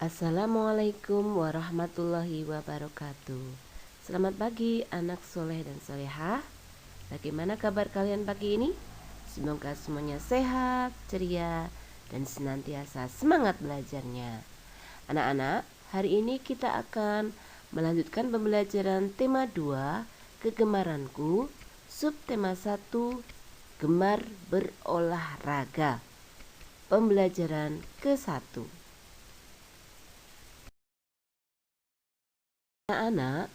Assalamualaikum warahmatullahi wabarakatuh. Selamat pagi anak soleh dan solehah. Bagaimana kabar kalian pagi ini? Semoga semuanya sehat, ceria, dan senantiasa semangat belajarnya. Anak-anak, hari ini kita akan melanjutkan pembelajaran tema 2, kegemaranku, subtema 1, gemar berolahraga. Pembelajaran ke-1. Anak-anak,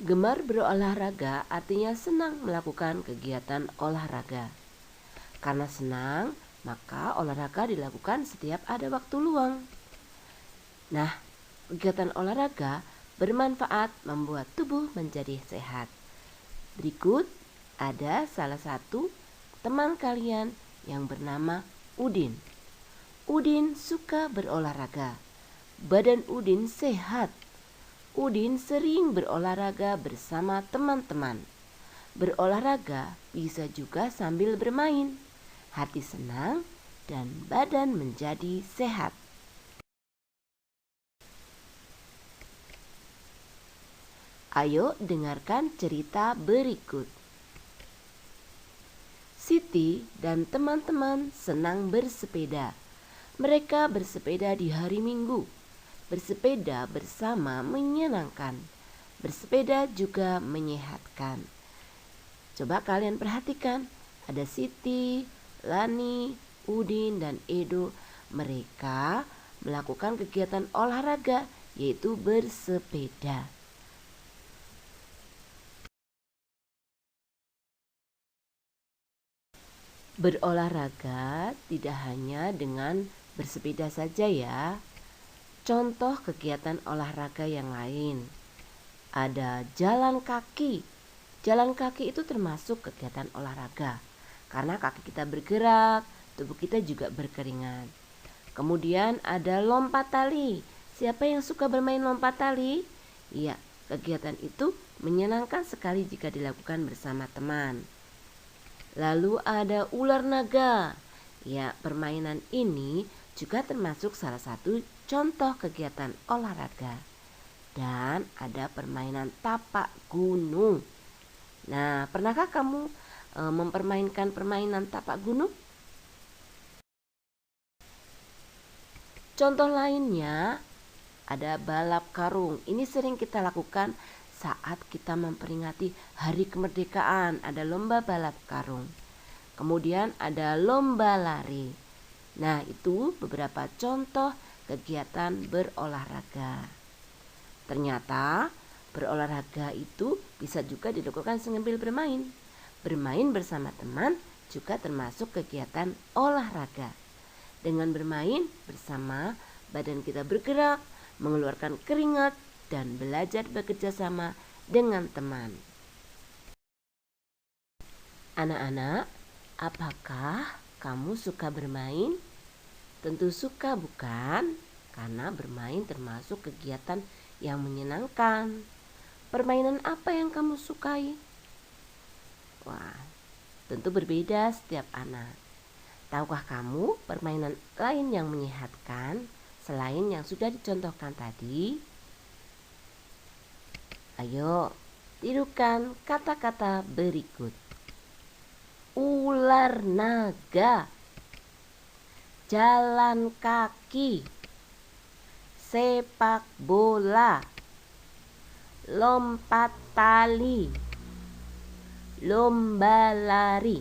gemar berolahraga artinya senang melakukan kegiatan olahraga. Karena senang, maka olahraga dilakukan setiap ada waktu luang. Nah, kegiatan olahraga bermanfaat membuat tubuh menjadi sehat. Berikut ada salah satu teman kalian yang bernama Udin. Udin suka berolahraga. Badan Udin sehat. Udin sering berolahraga bersama teman-teman. Berolahraga bisa juga sambil bermain. Hati senang dan badan menjadi sehat. Ayo dengarkan cerita berikut. Siti dan teman-teman senang bersepeda. Mereka bersepeda di hari Minggu. Bersepeda bersama menyenangkan. Bersepeda juga menyehatkan. Coba kalian perhatikan, ada Siti, Lani, Udin, dan Edo. Mereka melakukan kegiatan olahraga, yaitu bersepeda. Berolahraga tidak hanya dengan bersepeda saja ya. Contoh kegiatan olahraga yang lain, ada jalan kaki. Jalan kaki itu termasuk kegiatan olahraga, karena kaki kita bergerak, tubuh kita juga berkeringat. Kemudian ada lompat tali. Siapa yang suka bermain lompat tali? Iya, kegiatan itu menyenangkan sekali jika dilakukan bersama teman. Lalu ada ular naga. Ya, permainan ini juga termasuk salah satu contoh kegiatan olahraga. Dan ada permainan tapak gunung. Nah, pernahkah kamu mempermainkan permainan tapak gunung? Contoh lainnya ada balap karung. Ini sering kita lakukan saat kita memperingati hari kemerdekaan. Ada lomba balap karung. Kemudian ada lomba lari. Nah, itu beberapa contoh kegiatan berolahraga. Ternyata berolahraga itu bisa juga dilakukan sambil bermain. Bermain bersama teman juga termasuk kegiatan olahraga. Dengan bermain bersama, badan kita bergerak, mengeluarkan keringat, dan belajar bekerja sama dengan teman. Anak-anak, apakah kamu suka bermain? Tentu suka, bukan? Karena bermain termasuk kegiatan yang menyenangkan. Permainan apa yang kamu sukai? Wah, tentu berbeda setiap anak. Tahukah kamu permainan lain yang menyehatkan selain yang sudah dicontohkan tadi? Ayo, tirukan kata-kata berikut. Ular naga, jalan kaki, sepak bola, lompat tali, lomba lari.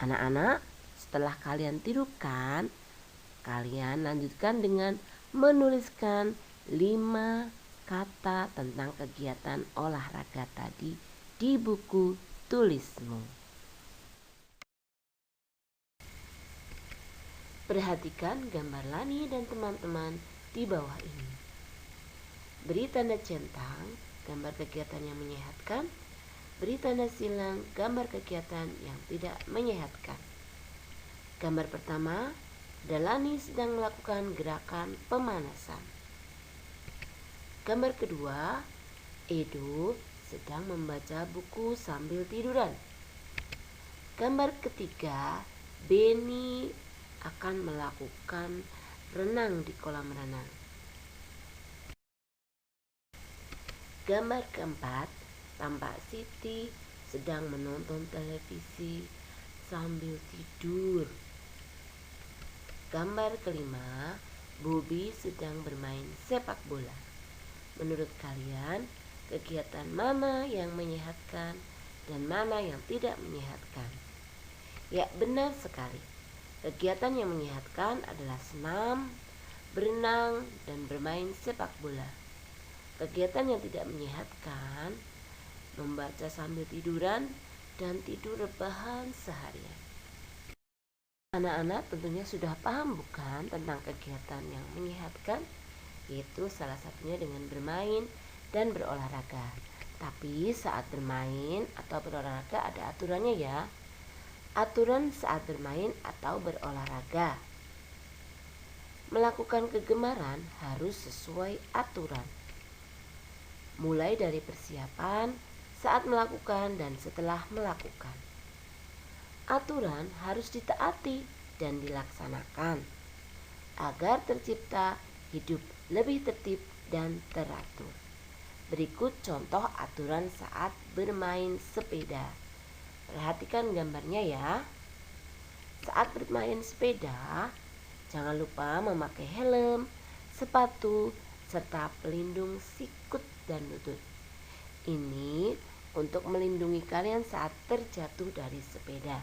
Anak-anak, setelah kalian tirukan, kalian lanjutkan dengan menuliskan 5 kata tentang kegiatan olahraga tadi di buku tulismu. Perhatikan gambar Lani dan teman-teman di bawah ini. Beri tanda centang gambar kegiatan yang menyehatkan, beri tanda silang gambar kegiatan yang tidak menyehatkan. Gambar pertama, Lani sedang melakukan gerakan pemanasan. Gambar kedua, Edo sedang membaca buku sambil tiduran. Gambar ketiga, Beni akan melakukan renang di kolam renang. Gambar keempat, tampak Siti sedang menonton televisi sambil tidur. Gambar kelima, Bobby sedang bermain sepak bola. Menurut kalian, kegiatan mana yang menyehatkan dan mana yang tidak menyehatkan? Ya, benar sekali. Kegiatan yang menyehatkan adalah senam, berenang, dan bermain sepak bola. Kegiatan yang tidak menyehatkan, membaca sambil tiduran, dan tidur rebahan seharian. Anak-anak tentunya sudah paham bukan tentang kegiatan yang menyehatkan, yaitu salah satunya dengan bermain dan berolahraga. Tapi saat bermain atau berolahraga ada aturannya ya. Aturan saat bermain atau berolahraga. Melakukan kegemaran harus sesuai aturan. Mulai dari persiapan, saat melakukan dan setelah melakukan. Aturan harus ditaati dan dilaksanakan agar tercipta hidup lebih tertib dan teratur. Berikut contoh aturan saat bermain sepeda. Perhatikan gambarnya ya. Saat bermain sepeda, jangan lupa memakai helm, sepatu, serta pelindung sikut dan lutut. Ini untuk melindungi kalian saat terjatuh dari sepeda.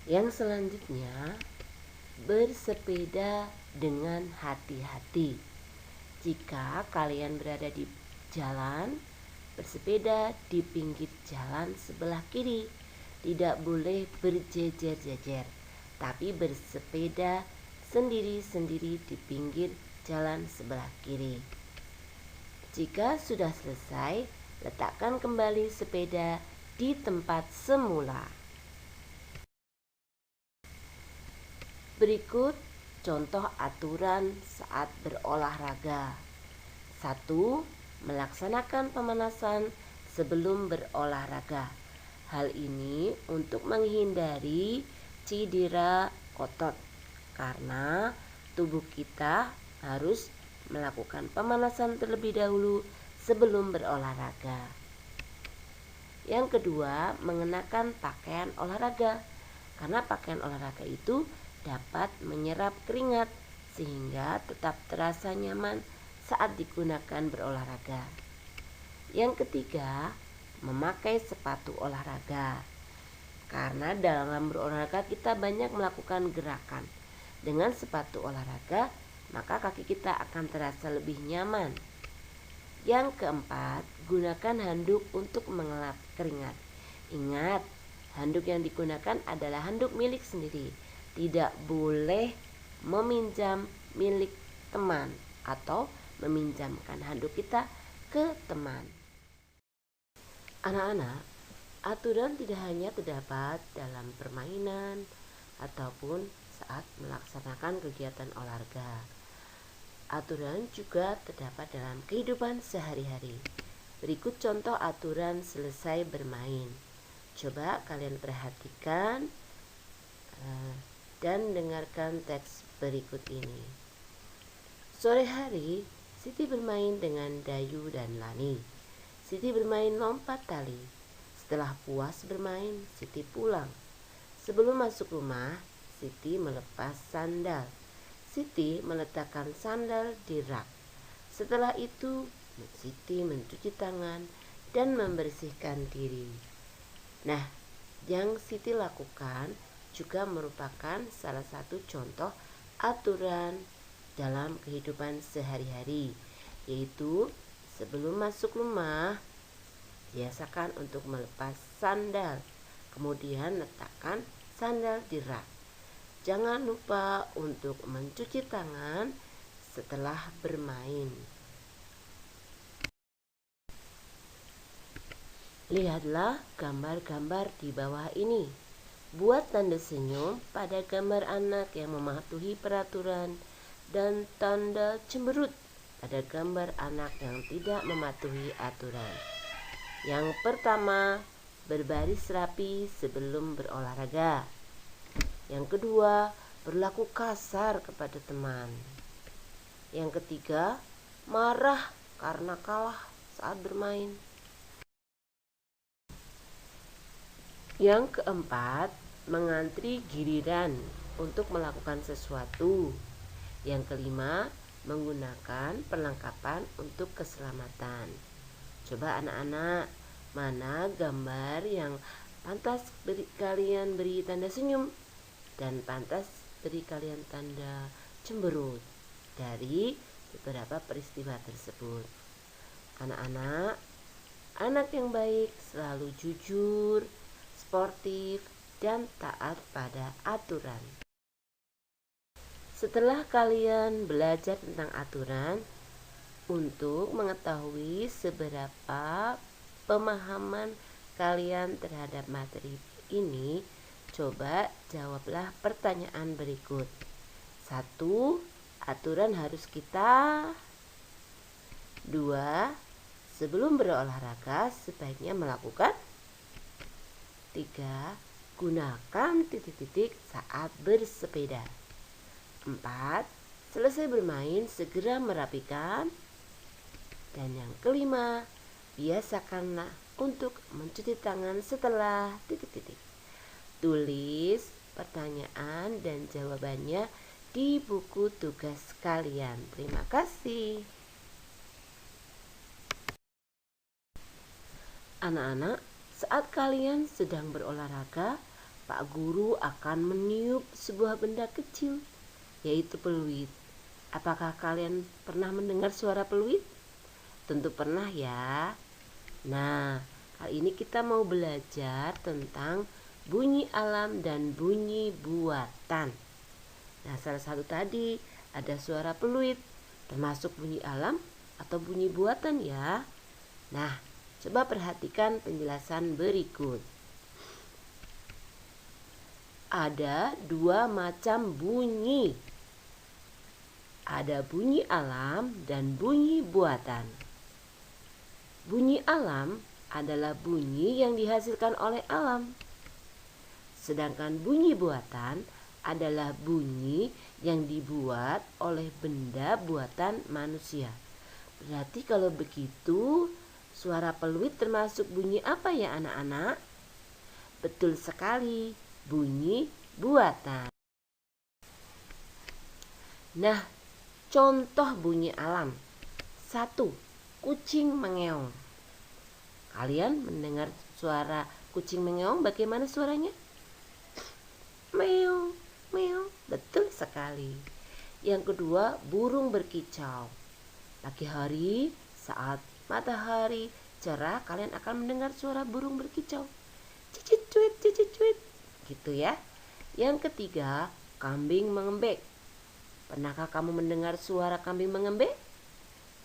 Yang selanjutnya, bersepeda dengan hati-hati. Jika kalian berada di jalan, bersepeda di pinggir jalan sebelah kiri. Tidak boleh berjejer-jejer, tapi bersepeda sendiri-sendiri di pinggir jalan sebelah kiri. Jika sudah selesai, letakkan kembali sepeda di tempat semula. Berikut contoh aturan saat berolahraga. 1. Melaksanakan pemanasan sebelum berolahraga. Hal ini untuk menghindari cedera otot, karena tubuh kita harus melakukan pemanasan terlebih dahulu sebelum berolahraga. Yang kedua, mengenakan pakaian olahraga, karena pakaian olahraga itu dapat menyerap keringat sehingga tetap terasa nyaman saat digunakan berolahraga. Yang ketiga, memakai sepatu olahraga, karena dalam berolahraga kita banyak melakukan gerakan. Dengan sepatu olahraga, maka kaki kita akan terasa lebih nyaman. Yang keempat, gunakan handuk untuk mengelap keringat. Ingat, handuk yang digunakan adalah handuk milik sendiri. Tidak boleh meminjam milik teman atau meminjamkan handuk kita ke teman. Anak-anak, aturan tidak hanya terdapat dalam permainan ataupun saat melaksanakan kegiatan olahraga. Aturan juga terdapat dalam kehidupan sehari-hari. Berikut contoh aturan selesai bermain. Coba kalian perhatikan dan dengarkan teks berikut ini. Sore hari, Siti bermain dengan Dayu dan Lani. Siti bermain lompat tali. Setelah puas bermain, Siti pulang. Sebelum masuk rumah, Siti melepas sandal. Siti meletakkan sandal di rak. Setelah itu, Siti mencuci tangan dan membersihkan diri. Nah, yang Siti lakukan juga merupakan salah satu contoh aturan dalam kehidupan sehari-hari, yaitu sebelum masuk rumah, biasakan untuk melepas sandal, kemudian letakkan sandal di rak. Jangan lupa untuk mencuci tangan setelah bermain. Lihatlah gambar-gambar di bawah ini. Buat tanda senyum pada gambar anak yang mematuhi peraturan dan tanda cemberut pada gambar anak yang tidak mematuhi aturan. Yang pertama, berbaris rapi sebelum berolahraga. Yang kedua, berlaku kasar kepada teman. Yang ketiga, marah karena kalah saat bermain. Yang keempat, mengantri giliran untuk melakukan sesuatu. Yang kelima, menggunakan perlengkapan untuk keselamatan. Coba anak-anak, mana gambar yang pantas kalian beri tanda senyum dan pantas beri kalian tanda cemberut dari beberapa peristiwa tersebut. Anak-anak, anak yang baik selalu jujur, sportif, dan taat pada aturan. Setelah kalian belajar tentang aturan, untuk mengetahui seberapa pemahaman kalian terhadap materi ini, coba jawablah pertanyaan berikut. 1. Aturan harus kita. 2. Sebelum berolahraga sebaiknya melakukan. 3. Gunakan titik-titik saat bersepeda. 4. Selesai bermain segera merapikan. Dan yang kelima, biasakanlah untuk mencuci tangan setelah titik-titik. Tulis pertanyaan dan jawabannya di buku tugas kalian. Terima kasih. Anak-anak, saat kalian sedang berolahraga, Pak Guru akan meniup sebuah benda kecil, yaitu peluit. Apakah kalian pernah mendengar suara peluit? Tentu pernah ya. Nah, kali ini kita mau belajar tentang bunyi alam dan bunyi buatan. Nah, salah satu tadi ada suara peluit, termasuk bunyi alam atau bunyi buatan ya. Nah, coba perhatikan penjelasan berikut. Ada dua macam bunyi. Ada bunyi alam dan bunyi buatan. Bunyi alam adalah bunyi yang dihasilkan oleh alam. Sedangkan bunyi buatan adalah bunyi yang dibuat oleh benda buatan manusia. Berarti kalau begitu, suara peluit termasuk bunyi apa ya anak-anak? Betul sekali, bunyi buatan. Nah, contoh bunyi alam. 1. Kucing mengeong. Kalian mendengar suara kucing mengeong, bagaimana suaranya? Meong, meong. Betul sekali. Yang kedua, burung berkicau. Pagi hari saat matahari cerah, kalian akan mendengar suara burung berkicau. Cicit cuit, gitu ya. Yang ketiga, kambing mengembek. Pernahkah kamu mendengar suara kambing mengembek?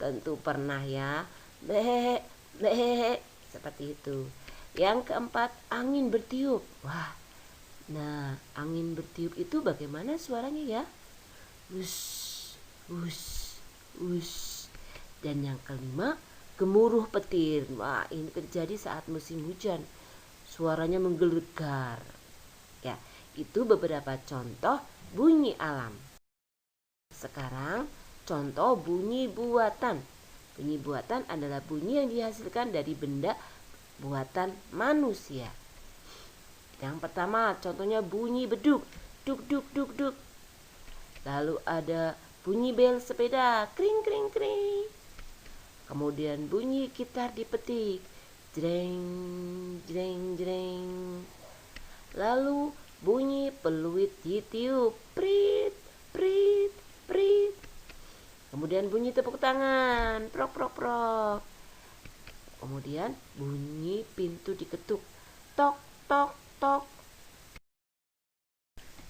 Tentu pernah ya. Bleh, bleh, seperti itu. Yang keempat, angin bertiup. Wah, nah angin bertiup itu bagaimana suaranya ya? Wus, wus, wus. Dan yang kelima, gemuruh petir. Wah, ini terjadi saat musim hujan. Suaranya menggelegar. Ya, itu beberapa contoh bunyi alam. Sekarang contoh bunyi buatan. Bunyi buatan adalah bunyi yang dihasilkan dari benda buatan manusia. Yang pertama contohnya bunyi beduk. Duk duk duk duk. Lalu ada bunyi bel sepeda. Kring kring kring. Kemudian bunyi gitar dipetik. Jreng jreng jreng. Lalu bunyi peluit ditiup. Prit prit prit. Kemudian bunyi tepuk tangan, prok prok prok. Kemudian bunyi pintu diketuk, tok tok tok.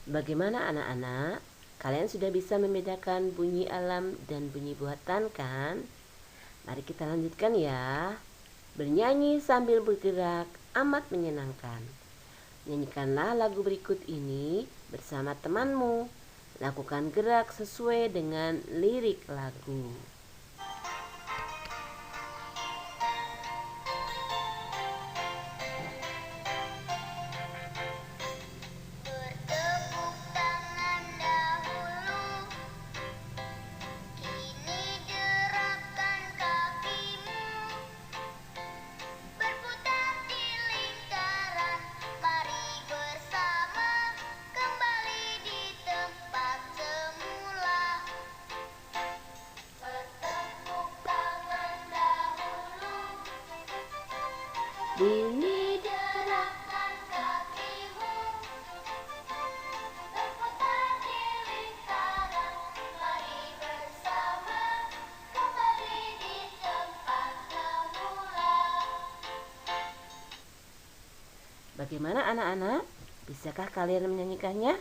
Bagaimana anak-anak? Kalian sudah bisa membedakan bunyi alam dan bunyi buatan kan? Mari kita lanjutkan ya. Bernyanyi sambil bergerak amat menyenangkan. Nyanyikanlah lagu berikut ini bersama temanmu. Lakukan gerak sesuai dengan lirik lagu. Bertepuk tangan Bunyi Gerakkan kakimu, berputar di lingkaran, mari bersama kembali di tempat semula. Bagaimana anak-anak? Bisakah kalian menyanyikannya?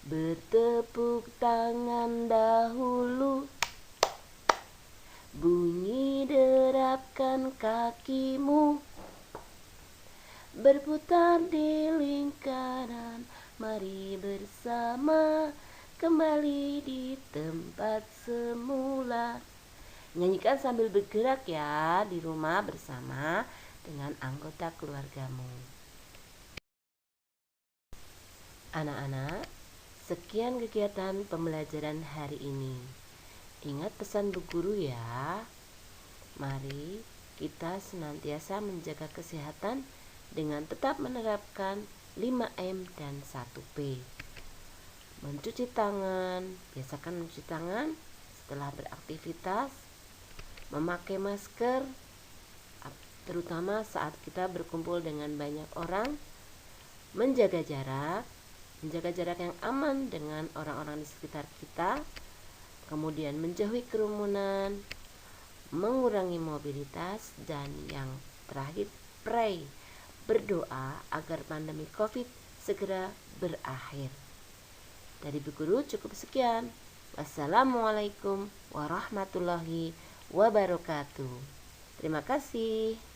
Bertepuk tangan dahulu, bunyi derapkan kakimu, berputar di lingkaran, mari bersama kembali di tempat semula. Nyanyikan sambil bergerak ya di rumah bersama dengan anggota keluargamu. Anak-anak, sekian kegiatan pembelajaran hari ini. Ingat pesan Bu Guru ya. Mari kita senantiasa menjaga kesehatan dengan tetap menerapkan 5M dan 1P. Mencuci tangan, biasakan mencuci tangan setelah beraktivitas, memakai masker, terutama saat kita berkumpul dengan banyak orang, menjaga jarak yang aman dengan orang-orang di sekitar kita, kemudian menjauhi kerumunan, mengurangi mobilitas, dan yang terakhir pray, berdoa agar pandemi COVID segera berakhir. Dari Bu Guru cukup sekian. Wassalamualaikum warahmatullahi wabarakatuh. Terima kasih.